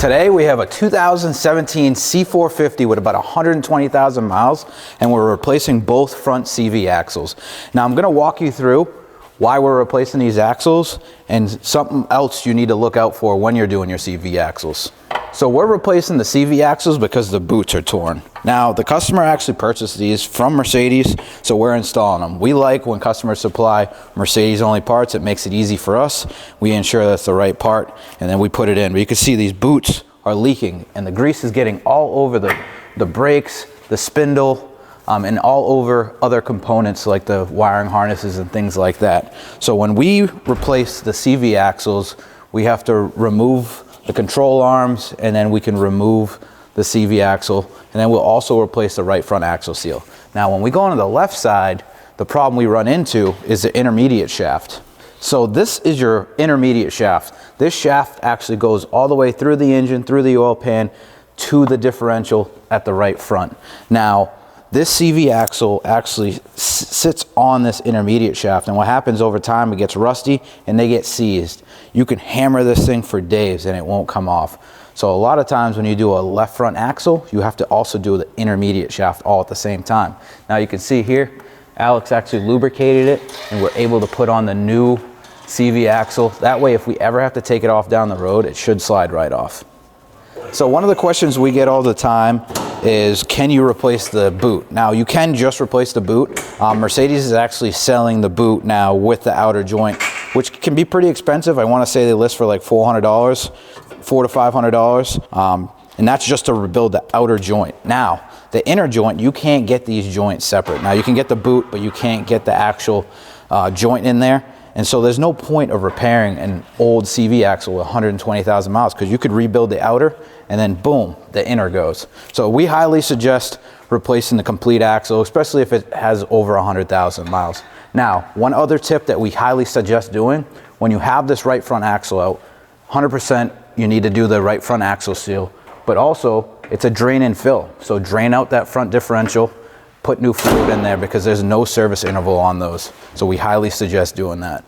Today we have a 2017 C450 with about 120,000 miles, and we're replacing both front CV axles. Now I'm going to walk you through why we're replacing these axles and something else you need to look out for when you're doing your CV axles. So we're replacing the CV axles because the boots are torn. Now the customer actually purchased these from Mercedes, so we're installing them. We like when customers supply Mercedes only parts. It makes it easy for us. We ensure that's the right part, and then we put it in. But you can see these boots are leaking and the grease is getting all over the brakes, the spindle, and all over other components like the wiring harnesses and things like that. So when we replace the CV axles, we have to remove the control arms, and then we can remove the CV axle, and then we'll also replace the right front axle seal. Now when we go on the left side, the problem we run into is the intermediate shaft. So this is your intermediate shaft. This shaft actually goes all the way through the engine, through the oil pan, to the differential at the right front. Now this CV axle actually sits on this intermediate shaft, and what happens over time, it gets rusty and they get seized. You can hammer this thing for days and it won't come off. So a lot of times when you do a left front axle, you have to also do the intermediate shaft all at the same time. Now you can see here, Alex actually lubricated it and we're able to put on the new CV axle. That way if we ever have to take it off down the road, it should slide right off. So one of the questions we get all the time is, can you replace the boot? Now you can just replace the boot. Mercedes is actually selling the boot now with the outer joint, which can be pretty expensive. I want to say they list for like $400, $400 to $500. And that's just to rebuild the outer joint. Now, the inner joint, you can't get these joints separate. Now you can get the boot, but you can't get the actual joint in there. And so there's no point of repairing an old CV axle with 120,000 miles, because you could rebuild the outer and then boom, the inner goes. So we highly suggest replacing the complete axle, especially if it has over 100,000 miles. Now, one other tip that we highly suggest doing, when you have this right front axle out, 100% you need to do the right front axle seal, but also it's a drain and fill. So drain out that front differential, put new fluid in there, because there's no service interval on those. So we highly suggest doing that.